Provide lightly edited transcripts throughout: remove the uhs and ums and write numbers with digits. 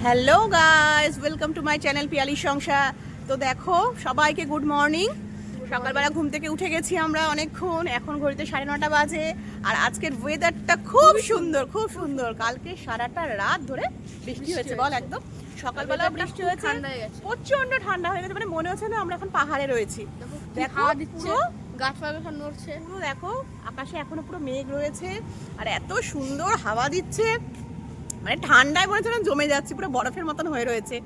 Hello guys, welcome to my channel Piyali সংসার। তো দেখো সবাইকে গুড মর্নিং। সকালবেলা ঘুম থেকে উঠে গেছি আমরা অনেকক্ষণ, এখন ঘড়িতে 9:30 বাজে। আর আজকের ওয়েদারটা খুব সুন্দর, খুব সুন্দর। কালকে সারাটা রাত ধরে বৃষ্টি হয়েছে, বল একদম সকালবেলা বৃষ্টি হয়েছে, প্রচন্ড ঠান্ডা হয়ে গেছে, মানে মনে হচ্ছে না আমরা এখন পাহাড়ে রয়েছি। দেখো হাওয়া দিচ্ছে, গাছপালা সব নড়ছে, পুরো দেখো আকাশে এখনো পুরো মেঘ রয়েছে আর এত সুন্দর হাওয়া দিচ্ছে, মানে ঠান্ডায় মনে হচ্ছে না জমে যাচ্ছে, পুরো বরফের মতন হয়ে রয়েছে।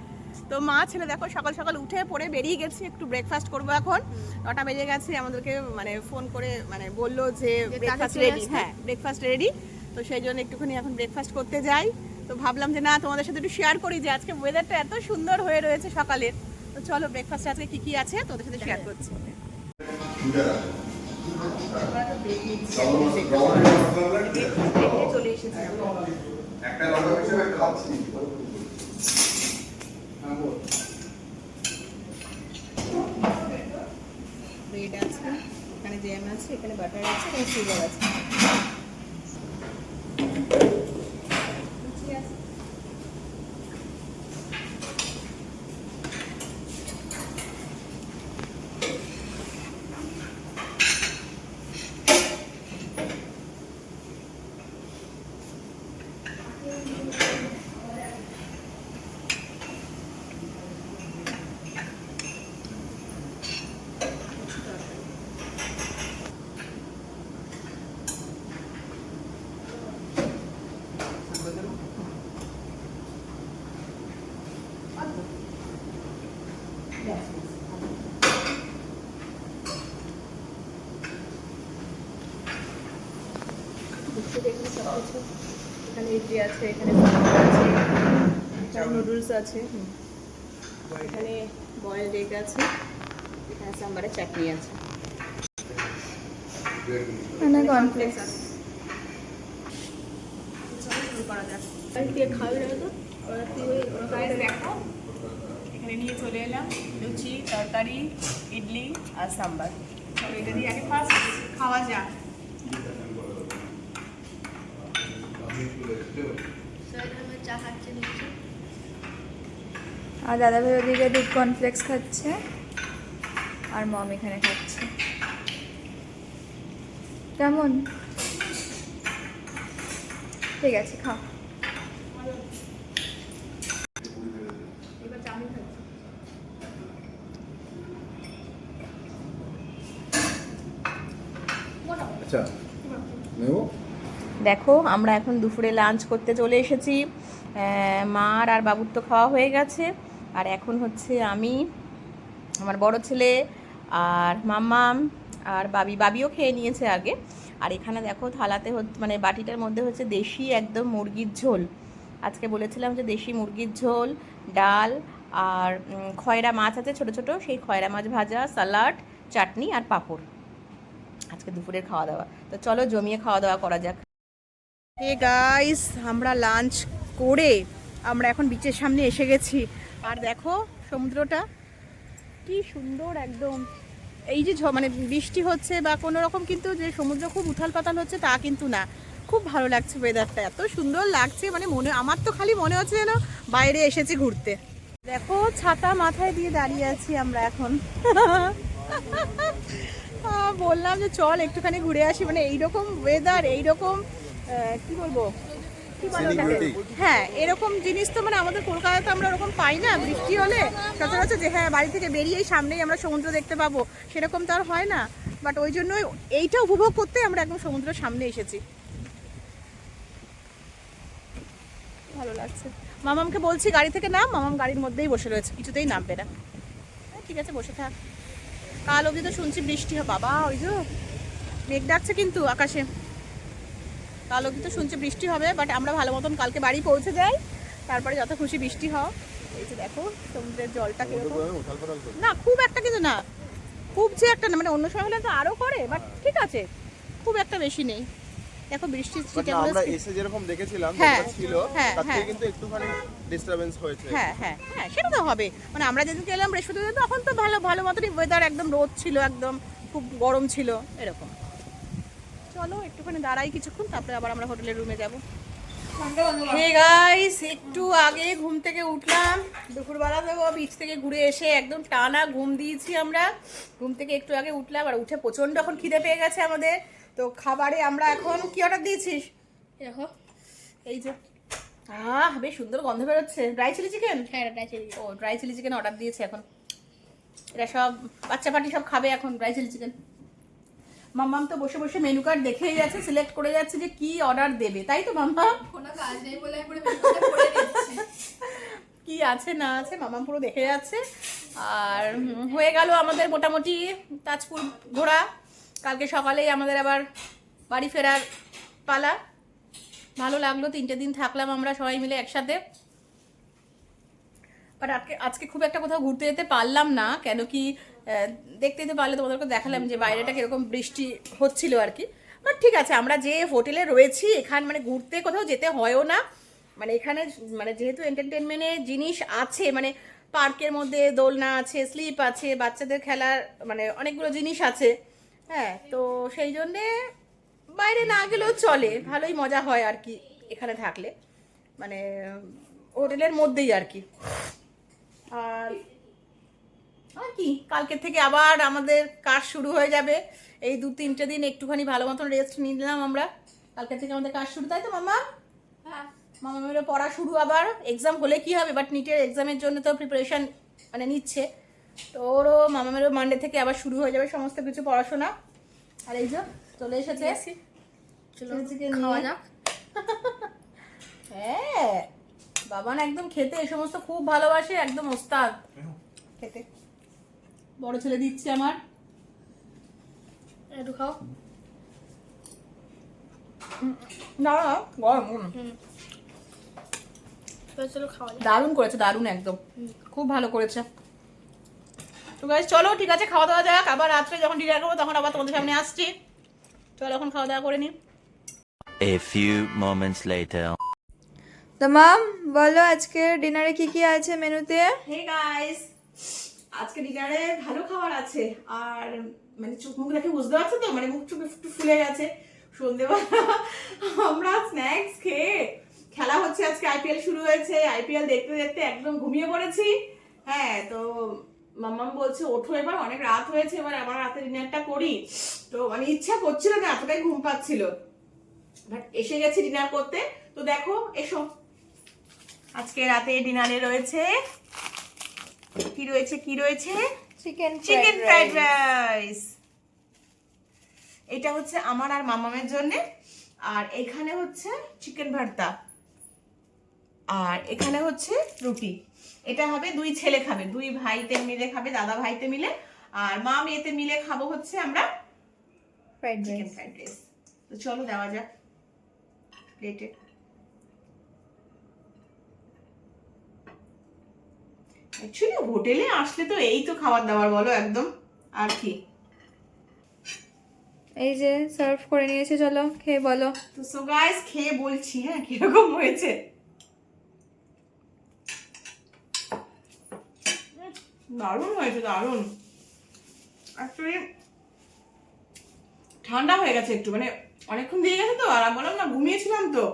তো মা ছেলে দেখো সকাল সকাল উঠে পড়ে বেরিয়ে গেছি, একটু ব্রেকফাস্ট করবো। এখন 9টা বেজে গেছে, আমাদেরকে মানে ফোন করে মানে বললো যে ব্রেকফাস্ট রেডি। হ্যাঁ, ব্রেকফাস্ট রেডি। তো সেই জন্য একটুখানি এখন ব্রেকফাস্ট করতে যাই। তো ভাবলাম যে না, তোমাদের সাথে একটু শেয়ার করি যে আজকে ওয়েদারটা এত সুন্দর হয়ে রয়েছে সকালের। তো চলো ব্রেকফাস্টে আজকে কি কি আছে তোদের সাথে শেয়ার করছি। চলে এসেছি একটা লঙ্কা হিসেবে খাচ্ছি। ব্রেড আছে, এখানে জ্যাম আছে, এখানে বাটার আছে, এখানে সুগার আছে। এখানে ইডলি আছে, এখানে সাম্বার আছে, এখানে নুডলস আছে, এখানে বয়েলড এগ আছে, এখানে সাম্বারের চাটনি আছে, এখানে কর্নফ্লেক্স আছে। শুরু করা যাক। খাওয়া যাবে তো গাইস দেখো, এখানে নিয়ে চলে এলাম লুচি, তরকারি, ইডলি আর সাম্বার। চলো এটা দিয়ে আগে ফার্স্ট খাওয়া যাক। চা খাচ্ছে নিচ্ছে, আর দাদা ভাই ওদিকে দুধ কর্নফ্লেক্স খাচ্ছে আর মম এখানে খাচ্ছে। কেমন? ঠিক আছে, খাও। আচ্ছা নেব। দেখো আমরা এখন দুপুরে লাঞ্চ করতে চলে এসেছি। মার আর বাবুর তো খাওয়া হয়ে গেছে, আর এখন হচ্ছে আমি, আমার বড় ছেলে আর মাম্মাম আর বাবিও খেয়ে নিয়েছে আগে। আর এখানে দেখো থালাতে হচ্ছে মানে বাটিটার মধ্যে হচ্ছে দেশি একদম মুরগির ঝোল। আজকে বলেছিলাম যে দেশি মুরগির ঝোল, ডাল আর খয়রা মাছ আছে ছোট ছোট, সেই খয়রা মাছ ভাজা, স্যালাড, চাটনি আর পাঁপড় আজকে দুপুরের খাওয়া দাওয়া। তো চলো জমিয়ে খাওয়া দাওয়া করা যাক। হে গাইস, আমরা লাঞ্চ করে আমরা এখন বিচের সামনে এসে গেছি। আর দেখো সমুদ্রটা কি সুন্দর একদম। এই যে মানে বৃষ্টি হচ্ছে বা কোনো রকম কিন্তু যে সমুদ্র খুব উথাল পাতাল হচ্ছে তা কিন্তু না, খুব ভালো লাগছে ওয়েদারটা, এত সুন্দর লাগছে, মানে আমার তো খালি মনে হচ্ছে যেন বাইরে এসেছি ঘুরতে। দেখো ছাতা মাথায় দিয়ে দাঁড়িয়ে আছি আমরা এখন। বললাম যে চল একটুখানি ঘুরে আসি, মানে এইরকম ওয়েদার, এইরকম কি বলবো, কি বলে ওটাকে? হ্যাঁ, এরকম জিনিস তো মানে আমাদের কলকাতাতে আমরা ওরকম পাই না। বৃষ্টি হলে সচরাচর যে হ্যাঁ বাড়ি থেকে বেরিয়েই সামনেই আমরা সমুদ্র দেখতে পাবো, সেরকম তো আর হয় না। বাট ওই জন্যই এইটা উপভোগ করতে আমরা একদম সমুদ্রের সামনে এসেছি। ভালো লাগছে। মামামকে বলছি গাড়ি থেকে নাম, মামাম গাড়ির মধ্যেই বসে রয়েছে, কিছুতেই নামবে না। ঠিক আছে, বসে থাক। কাল অবধি তো শুনছি বৃষ্টি হবে, বাবা ওই যে মেঘ ডাকছে কিন্তু আকাশে। কাল অবধি তো শুনছি বৃষ্টি হবে, বাট আমরা ভালো মতন কালকে বাড়ি পৌঁছে যাই, তারপরে যত খুশি বৃষ্টি হও। এই যে দেখো সমুদ্রের জলটা কিরকম, না খুব একটা কিন্তু না, খুব যে একটা না, মানে অন্য সময় হলে তো আরো করে, বাট ঠিক আছে, খুব একটা বেশি নেই। দেখো বৃষ্টির আমরা এসে যেরকম দেখেছিলাম ছিল, তার থেকে কিন্তু একটুখানি ডিস্টারবেন্স হয়েছে। হ্যাঁ হ্যাঁ হ্যাঁ, সেটা তো হবে। মানে আমরা যেদিনকে এলাম বৃহস্পতিবার, তখন তো ভালো মতনই ওয়েদার, একদম রোদ ছিল, একদম খুব গরম ছিল এরকম। চলো একটুখানি দাঁড়াই কিছুক্ষণ, তারপরে আবার আমরা হোটেলের রুমে যাব। হে গাইস, একটু আগে ঘুম থেকে উঠলাম, দুপুরবেলা তো বিচ থেকে ঘুরে এসে একদম টানা ঘুম দিয়েছি আমরা। ঘুম থেকে একটু আগে উঠলাম আর উঠে প্রচন্ড এখন খিদে পেয়ে গেছে আমাদের। তো খাবারে আমরা এখন কি অর্ডার দিয়েছিস? দেখো এই যে বেশ সুন্দর গন্ধ বেরোচ্ছে। Dry chilli chicken? হ্যাঁ এটা চিলি। ও ড্রাই চিলি চিকেন অর্ডার দিয়েছে এখন। এরা সব বাচ্চা পার্টি সব খাবে এখন ড্রাই চিলি চিকেন। মাম্মাম তো বসে বসে মেনু কার্ড দেখেই যাচ্ছে, সিলেক্ট করে যাচ্ছে যে কি অর্ডার দেবে, তাই তো মাম্মা? কোনো কাজ নেই বলে একবারে মেনুটা করে দিচ্ছি। কি আছে না আছে মাম্মাম পুরো দেখে যাচ্ছে। আর হয়ে গেল আমাদের মোটামুটি তাজপুর ঘোরা। কালকে সকালেই আমাদের আবার বাড়ি ফেরার পালা। ভালো লাগলো, 3টে দিন থাকলাম আমরা সবাই মিলে একসাথে। বাট আজকে খুব একটা কোথাও ঘুরতে যেতে পারলাম না, কেন কি দেখতে যেতে পারলে তোমাদেরকে দেখালাম যে বাইরেটা কিরকম বৃষ্টি হচ্ছিল আর কি। বাট ঠিক আছে, আমরা যে হোটেলে রয়েছি এখানে মানে ঘুরতে কোথাও যেতে হয়ও না। মানে এখানে মানে যেহেতু এন্টারটেনমেন্টের জিনিস আছে, মানে পার্কের মধ্যে দোলনা আছে, স্লিপ আছে, বাচ্চাদের খেলার মানে অনেকগুলো জিনিস আছে। হ্যাঁ, তো সেই জন্যে বাইরে না গেলেও চলে, ভালোই মজা হয় আর কি এখানে থাকলে, মানে হোটেলের মধ্যেই আর কি। আর কি কালকে থেকে আবার আমাদের কাজ শুরু হয়ে যাবে। এই 2-3টে দিন একটুখানি ভালো মতন রেস্ট নিলাম আমরা, কালকে থেকে আমাদের কাজ শুরু, তাই তো মামা? হ্যাঁ মামামের পড়া শুরু, আবার এক্সাম হলে কি হবে, বাট নিটের এক্সামের জন্য তো প্রিপারেশন মানে নিচ্ছে। তো ওরও মামামেরও মানডে থেকে আবার শুরু হয়ে যাবে সমস্ত কিছু পড়াশোনা। আর এই যে চলে এসেছে, চলো চিকেন খাওয়া নিয়ে। যাক। হ্যাঁ, বাবান একদম খেতে এই সমস্ত খুব ভালোবাসে, একদম ওস্তাদ খেতে। বড় ছেলে দিচ্ছে আমার। একটু খাও। না না, গরম। চলো খাওয়া যাক। দারুণ করেছে, দারুণ, একদম খুব ভালো করেছে। তো গাইস চলো, ঠিক আছে, খাওয়া দাওয়া যাক। আবার রাত্রে যখন ডিনার করবো তখন আবার তোমাদের সামনে আসছি। চলো এখন খাওয়া দাওয়া করে নি। A few moments later. তো মাম বলো আজকে ডিনারে কি কি আছে মেনুতে? হে গাইস, আজকে ডিনারে ভালো খাবার আছে। আর মানে চোখ মুখ দেখে বুঝতে পারছো তো, মানে মুখ চোখ একটু ফুলে গেছে। সন্ধ্যেবেলা আমরা স্ন্যাক্স খেয়ে, খেলা হচ্ছে আজকে, আইপিএল শুরু হয়েছে, আইপিএল দেখতে দেখতে একদম ঘুমিয়ে পড়েছি। হ্যাঁ, তো মাম্মাম বলছে ওঠো এবার, অনেক রাত হয়েছে, এবার আমার রাতে ডিনারটা করি। তো মানে ইচ্ছা করছিল না, এতটাই ঘুম পাচ্ছিল। বাট এসে গেছি ডিনার করতে। তো দেখো, এসো, আজকে রাতে ডিনারে রয়েছে কি রয়েছে, কি রয়েছে? Chicken fried rice. এটা হচ্ছে আমার আর মামামের জন্য। আর এখানে হচ্ছে চিকেন ভর্তা। আর এখানে হচ্ছে রুটি। এটা হবে 2 ছেলে খাবে, 2 ভাইতে মিলে খাবে, দাদা ভাইতে মিলে। আর মা মেয়েতে মিলে খাবো হচ্ছে আমরা fried chicken rice. Fried rice. তো চলো দেওয়া যাক প্লেটে। অ্যাকচুয়ালি হোটেলে আসলে তো এই তো খাবার দাবার বলো একদম, আর কি। এই যে সার্ভ করে নিয়েছে, চলো খেয়ে বলো। তো সো গাইস, খেয়ে বলছি হ্যাঁ কিরকম হয়েছে। দারুণ হয়েছে, দারুণ। অ্যাকচুয়ালি ঠান্ডা হয়ে গেছে একটু, মানে অনেকক্ষণ দিয়ে গেছে তো, আর বললাম না ঘুমিয়েছিলাম তো,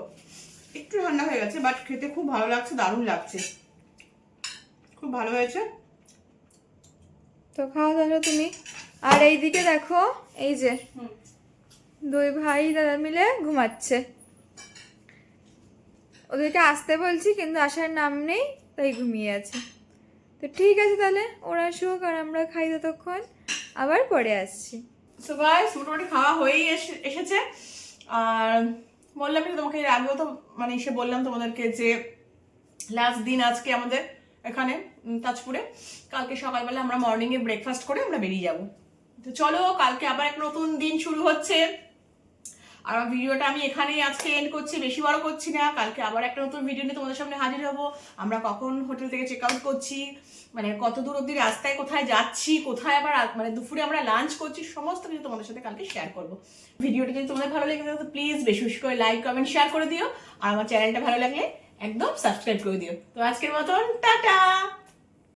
একটু ঠান্ডা হয়ে গেছে। বাট খেতে খুব ভালো লাগছে, দারুণ লাগছে, খুব ভালো হয়েছে। তো খাওয়া দাও তুমি। আর এইদিকে দেখো, এই যে 2 ভাই দাদা মিলে ঘুমাচ্ছে। ওদেরকে আসতে বলছি কিন্তু আসার নাম নেই, তাই ঘুমিয়ে আছে। তো ঠিক আছে তাহলে ওরা আসুক আর আমরা খাই ততক্ষণ, আবার পরে আসছি। সো গাইস, মোটামুটি খাওয়া হয়েই এসেছে। আর বললাম কি তোমাকে, এর আগেও তো মানে এসে বললাম তোমাদেরকে যে লাস্ট দিন আজকে আমাদের এখানে তাজপুরে। কালকে সকালবেলা আমরা মর্নিংয়ে ব্রেকফাস্ট করে আমরা বেরিয়ে যাব। তো চলো, কালকে আবার এক নতুন দিন শুরু হচ্ছে। আর আমার ভিডিওটা আমি এখানেই আজকে এন্ড করছি, বেশি বড় করছি না। কালকে আবার একটা নতুন ভিডিও নিয়ে তোমাদের সামনে হাজির হব। আমরা কখন হোটেল থেকে চেক আউট করছি, মানে কত দূর অব্দি রাস্তায় কোথায় যাচ্ছি, কোথায় আবার মানে দুপুরে আমরা লাঞ্চ করছি, সমস্ত কিছু তোমাদের সাথে কালকে শেয়ার করব। ভিডিওটা যদি তোমাদের ভালো লেগে থাকে তো প্লিজ বেশি বেশি করে লাইক, কমেন্ট, শেয়ার করে দিও। আর আমার চ্যানেলটা ভালো লাগলে একদম সাবস্ক্রাইব করে দিও। তো আজকের মতন টাটা।